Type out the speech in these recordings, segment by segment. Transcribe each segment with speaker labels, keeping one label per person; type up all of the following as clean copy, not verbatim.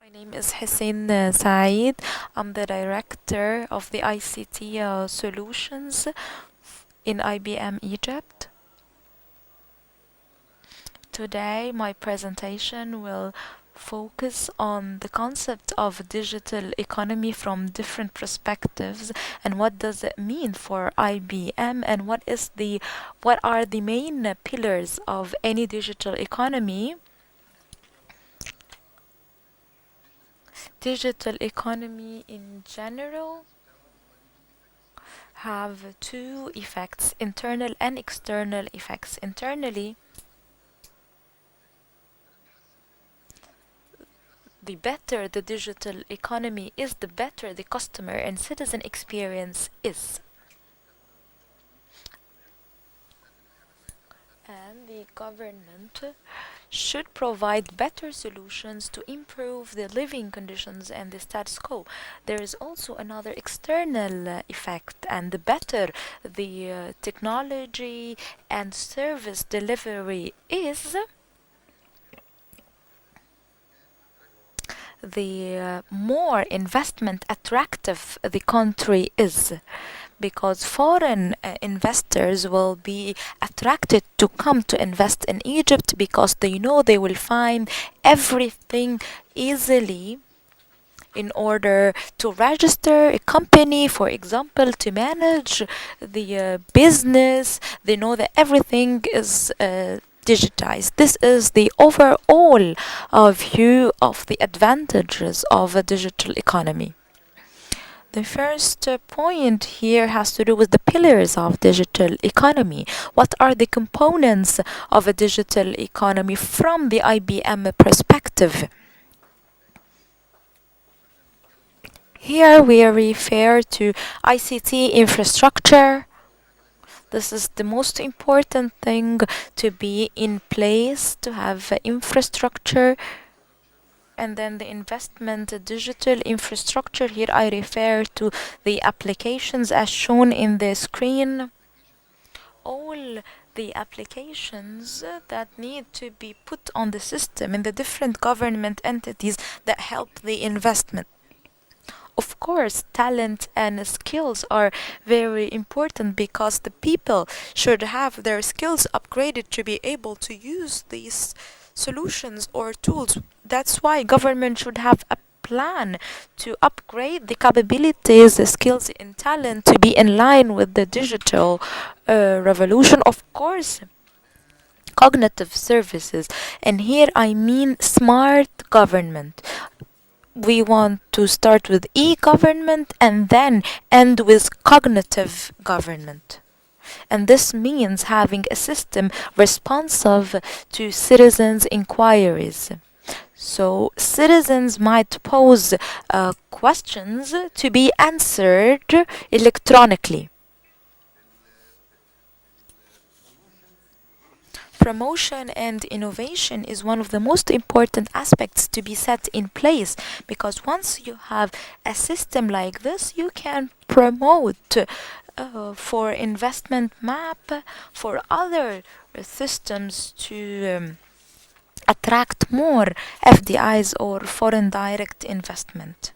Speaker 1: My name is Hussein Saeed. I'm the director of the ICT solutions in IBM Egypt. Today, my presentation will focus on the concept of digital economy from different perspectives and what does it mean for IBM and what are the main pillars of any digital economy. Digital economy in general have two effects, internal and external effects. Internally, the better the digital economy is, the better the customer and citizen experience is. And the government should provide better solutions to improve the living conditions and the status quo. There is also another external effect, and the better the technology and service delivery is, the more investment attractive the country is, because foreign investors will be attracted to come to invest in Egypt because they know they will find everything easily in order to register a company, for example, to manage the business. They know that everything is digitized. This is the overall view of the advantages of a digital economy. The first point here has to do with the pillars of digital economy. What are the components of a digital economy from the IBM perspective? Here we refer to ICT infrastructure. This is the most important thing to be in place, to have infrastructure. And then the investment digital infrastructure. Here I refer to the applications as shown in the screen. All the applications that need to be put on the system in the different government entities that help the investment. Of course, talent and skills are very important because the people should have their skills upgraded to be able to use these solutions or tools. That's why government should have a plan to upgrade the capabilities, the skills and talent to be in line with the digital revolution. Of course, cognitive services, and here I mean smart government. We want to start with e-government and then end with cognitive government. And this means having a system responsive to citizens' inquiries. So citizens might pose questions to be answered electronically. Promotion and innovation is one of the most important aspects to be set in place, because once you have a system like this, you can promote for investment map, for other systems to attract more FDIs or foreign direct investment.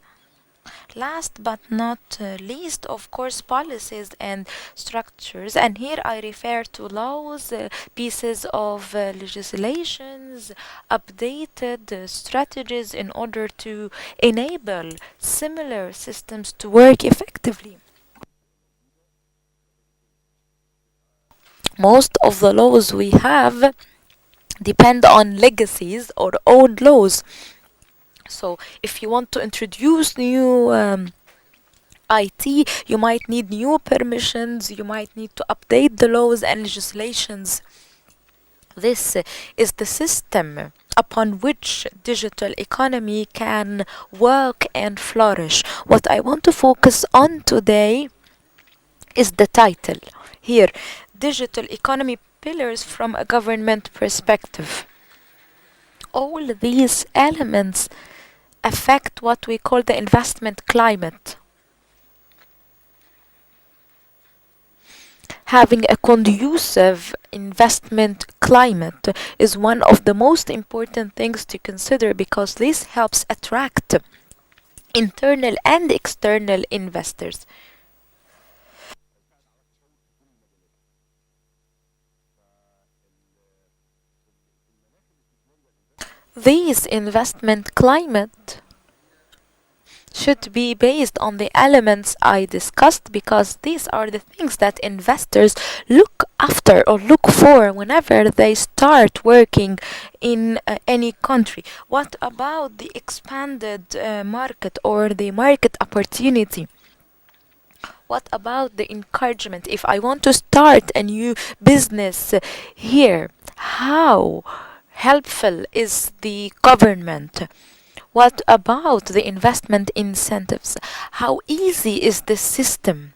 Speaker 1: Last but not least, of course, policies and structures. And here I refer to laws, pieces of legislations, updated strategies in order to enable similar systems to work effectively. Most of the laws we have depend on legacies or old laws. So if you want to introduce new IT, you might need new permissions, you might need to update the laws and legislations. This is the system upon which digital economy can work and flourish. What I want to focus on today is the title. Here, digital economy pillars from a government perspective. All these elements affect what we call the investment climate. Having a conducive investment climate is one of the most important things to consider because this helps attract internal and external investors. This investment climate should be based on the elements I discussed because these are the things that investors look after or look for whenever they start working in any country. What about the expanded market or the market opportunity? What about the encouragement? If I want to start a new business here, how helpful is the government? What about the investment incentives? How easy is the system?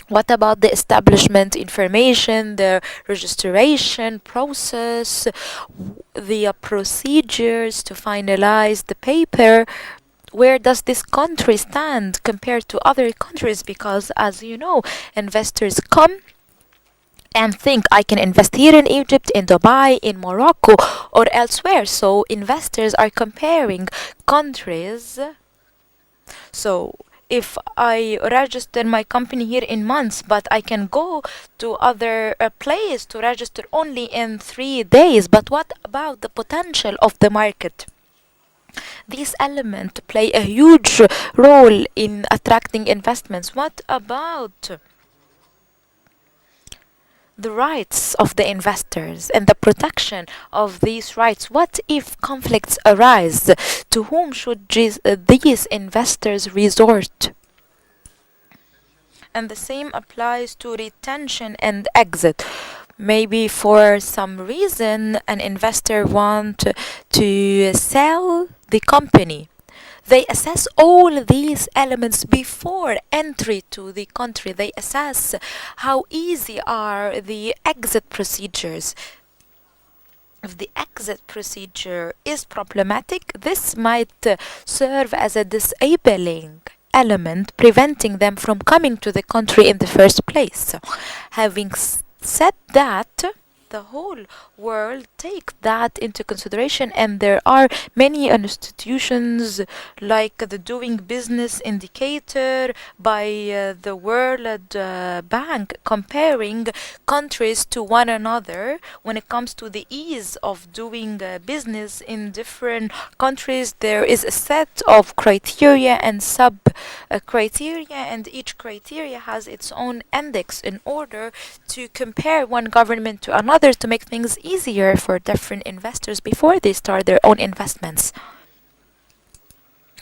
Speaker 1: What about the establishment information, the registration process, the procedures to finalize the paper? Where does this country stand compared to other countries? Because, as you know, investors come and think I can invest here in Egypt, in Dubai, in Morocco, or elsewhere. So investors are comparing countries. So if I register my company here in months, but I can go to other place to register only in 3 days. But what about the potential of the market? These elements play a huge role in attracting investments. What about the rights of the investors and the protection of these rights? What if conflicts arise? To whom should these investors resort? And the same applies to retention and exit. Maybe for some reason an investor want to sell the company. They assess all these elements before entry to the country. They assess how easy are the exit procedures. If the exit procedure is problematic, this might serve as a disabling element, preventing them from coming to the country in the first place. Having said that, the whole world take that into consideration, and there are many institutions like the Doing Business Indicator by the World Bank comparing countries to one another when it comes to the ease of doing business in different countries. There is a set of criteria and sub criteria, and each criteria has its own index in order to compare one government to another to make things easier for different investors before they start their own investments.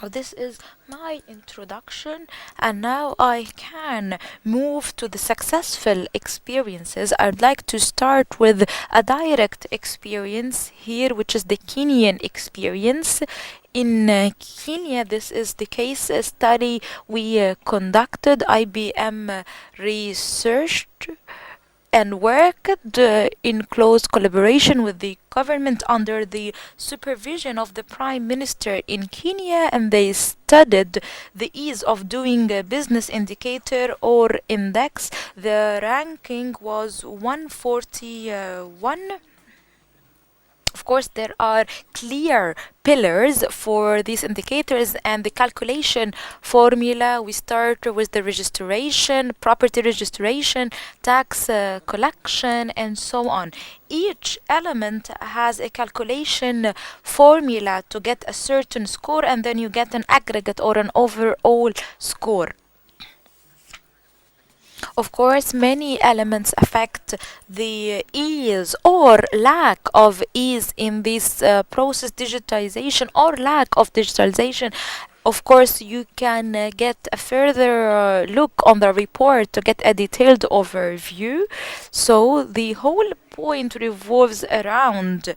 Speaker 1: So this is my introduction, and now I can move to the successful experiences. I'd like to start with a direct experience here, which is the Kenyan experience. In Kenya, this is the case study we conducted. IBM researched and worked in close collaboration with the government under the supervision of the Prime Minister in Kenya, and they studied the ease of doing a business indicator or index. The ranking was 141. Of course, there are clear pillars for these indicators and the calculation formula. We start with the registration, property registration, tax collection, and so on. Each element has a calculation formula to get a certain score, and then you get an aggregate or an overall score. Of course, many elements affect the ease or lack of ease in this process, digitization or lack of digitalization. Of course, you can get a further look on the report to get a detailed overview. So the whole point revolves around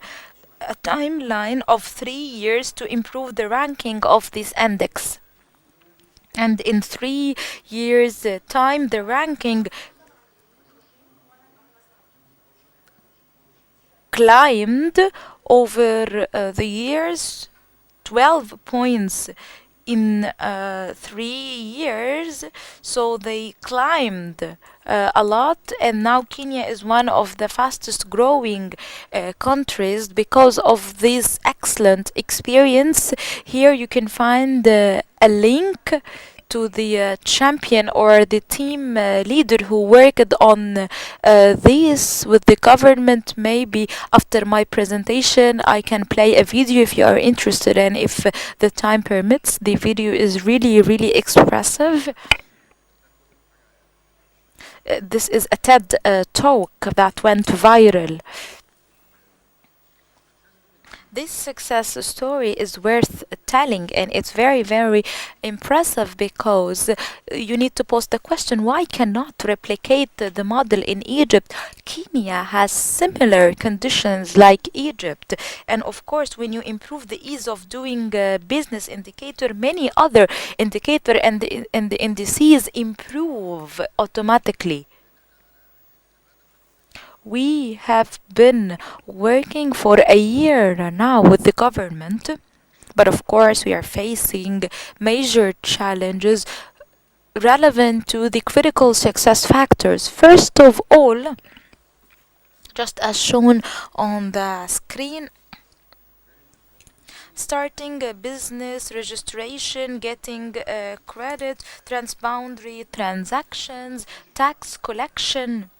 Speaker 1: a timeline of 3 years to improve the ranking of this index. And in 3 years' time, the ranking climbed over the years 12 points in 3 years. So they climbed a lot, and now Kenya is one of the fastest growing countries because of this excellent experience. Here you can find a link to the champion or the team leader who worked on this with the government. Maybe after my presentation I can play a video if you are interested, and if the time permits. The video is really, really expressive. This is a TED talk that went viral. This success story is worth telling, and it's very, very impressive because you need to pose the question, why cannot replicate the model in Egypt? Kenya has similar conditions like Egypt, and of course when you improve the ease of doing business indicator, many other indicator and the indices improve automatically. We have been working for a year now with the government, but of course we are facing major challenges relevant to the critical success factors. First of all, just as shown on the screen, starting a business registration, getting credit, transboundary transactions, tax collection.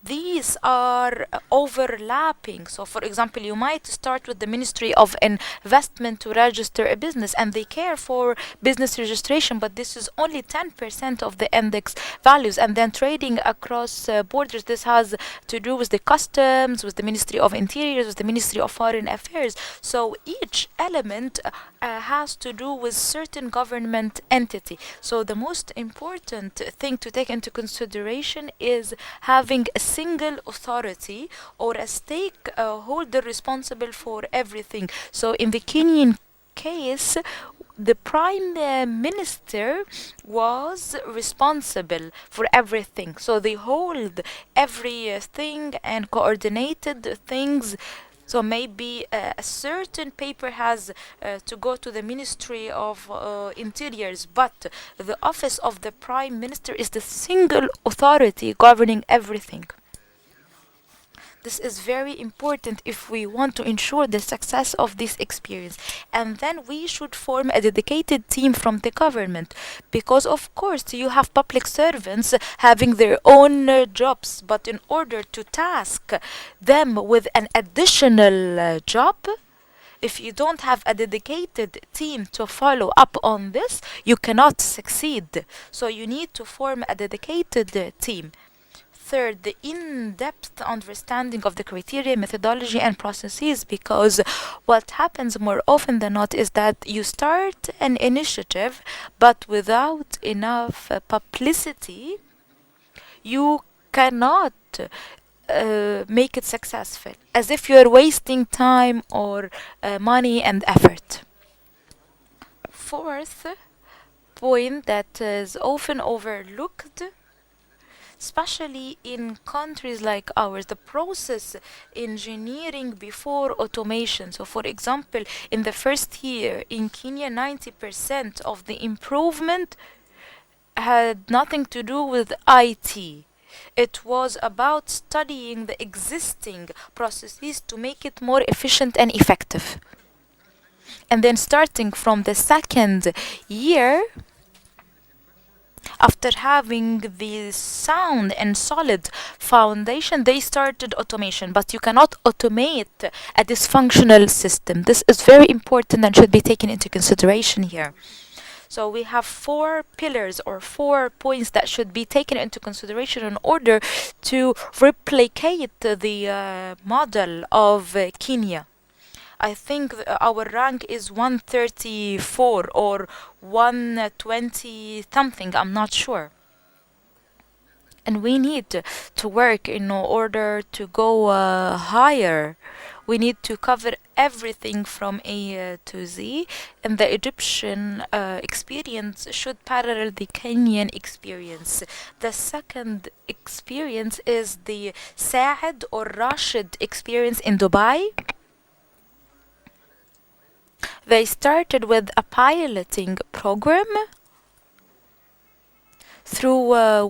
Speaker 1: These are overlapping. So, for example, you might start with the Ministry of Investment to register a business, and they care for business registration, but this is only 10% of the index values. And then trading across borders, this has to do with the customs, with the Ministry of Interior, with the Ministry of Foreign Affairs. So each element has to do with certain government entity. So the most important thing to take into consideration is having a single authority or a stakeholder responsible for everything. So in the Kenyan case, the prime minister was responsible for everything. So they hold everything and coordinated things. So maybe a certain paper has to go to the Ministry of Interiors, but the office of the Prime Minister is the single authority governing everything. This is very important if we want to ensure the success of this experience. And then we should form a dedicated team from the government, because of course you have public servants having their own jobs, but in order to task them with an additional job, if you don't have a dedicated team to follow up on this, you cannot succeed. So you need to form a dedicated team. Third, the in-depth understanding of the criteria, methodology, and processes, because what happens more often than not is that you start an initiative, but without enough publicity, you cannot make it successful, as if you're wasting time or money and effort. Fourth point that is often overlooked, especially in countries like ours, the process engineering before automation. So for example, in the first year in Kenya, 90% of the improvement had nothing to do with IT. It was about studying the existing processes to make it more efficient and effective. And then starting from the second year, after having the sound and solid foundation, they started automation. But you cannot automate a dysfunctional system. This is very important and should be taken into consideration here. So we have 4 pillars or 4 points that should be taken into consideration in order to replicate the model of Kenya. I think our rank is 134 or 120 something, I'm not sure. And we need to work in order to go higher. We need to cover everything from A to Z, and the Egyptian experience should parallel the Kenyan experience. The second experience is the Saad or Rashid experience in Dubai. They started with a piloting program through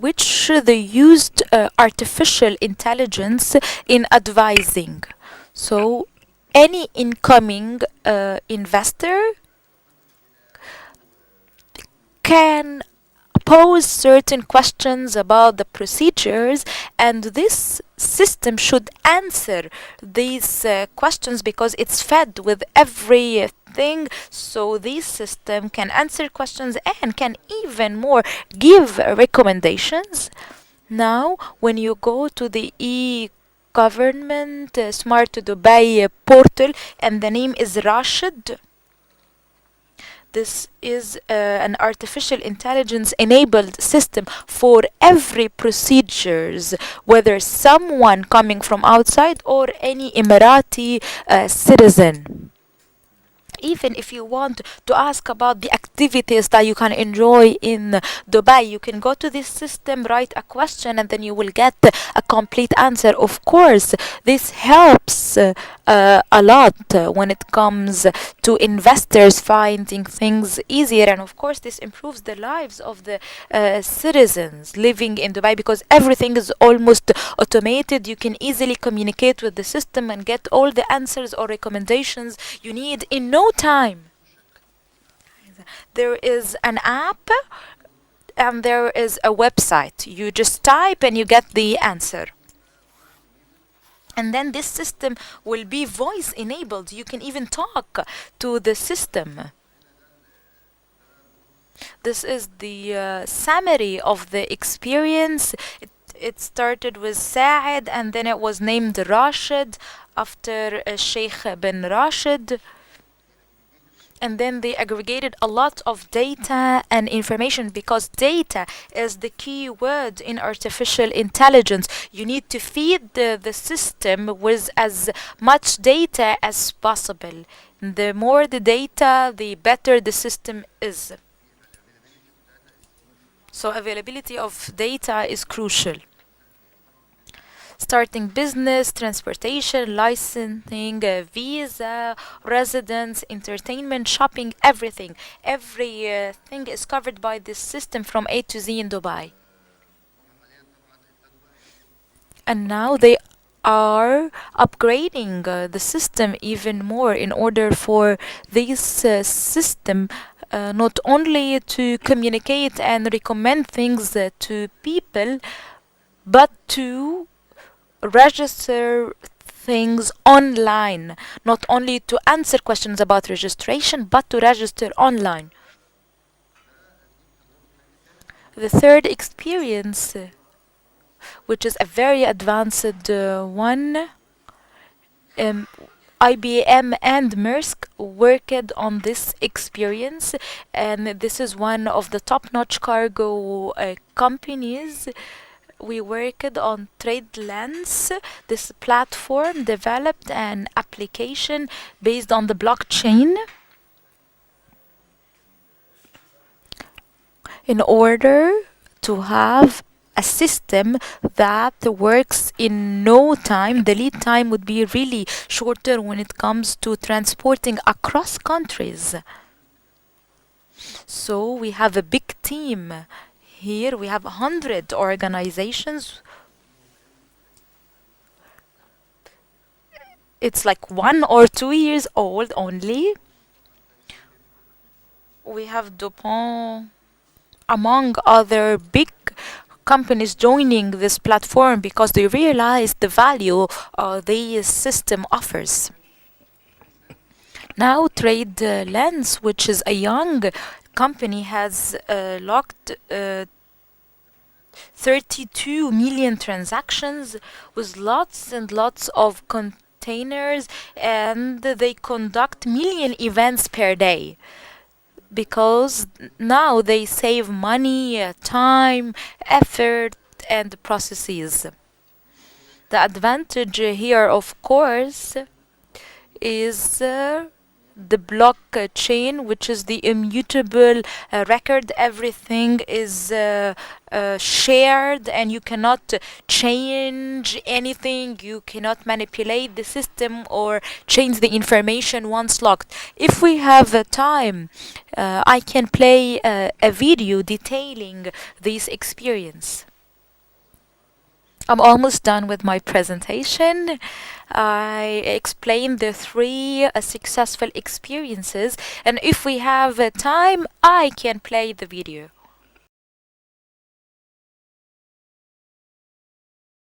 Speaker 1: which they used artificial intelligence in advising. So, any incoming investor can pose certain questions about the procedures, and this system should answer these questions because it's fed with everything. So this system can answer questions and can even more give recommendations. Now when you go to the government smart Dubai portal, and the name is Rashid, this is an artificial intelligence enabled system for every procedures, whether someone coming from outside or any Emirati citizen. Even if you want to ask about the activities that you can enjoy in Dubai, you can go to this system, write a question, and then you will get a complete answer. Of course, this helps a lot when it comes to investors finding things easier, and of course, this improves the lives of the citizens living in Dubai because everything is almost automated. You can easily communicate with the system and get all the answers or recommendations you need in no time. There is an app and there is a website. You just type and you get the answer. And then this system will be voice enabled. You can even talk to the system. This is the summary of the experience. It started with Saad and then it was named Rashid after Sheikh bin Rashid. And then they aggregated a lot of data and information because data is the key word in artificial intelligence. You need to feed the system with as much data as possible. The more the data, the better the system is. So availability of data is crucial. Starting business, transportation, licensing, visa, residence, entertainment, shopping, everything. Everything is covered by this system from A to Z in Dubai. And now they are upgrading the system even more in order for this system not only to communicate and recommend things to people, but to register things online, not only to answer questions about registration, but to register online. The third experience, which is a very advanced one, um, IBM and Maersk worked on this experience, and this is one of the top-notch cargo companies. We worked on TradeLens. This platform developed an application based on the blockchain in order to have a system that works in no time. The lead time would be really shorter when it comes to transporting across countries. So we have a big team. Here we have 100 organizations. It's like 1 or 2 years old only. We have DuPont among other big companies joining this platform because they realize the value this system offers. Now Trade Lens, which is a young company, has locked 32 million transactions with lots and lots of containers, and they conduct million events per day because now they save money, time, effort, and processes. The advantage here, of course, is the blockchain, which is the immutable record. Everything is shared, and you cannot change anything. You cannot manipulate the system or change the information once locked. If we have time, I can play a video detailing this experience. I'm almost done with my presentation. I explained the three successful experiences, and if we have time, I can play the video.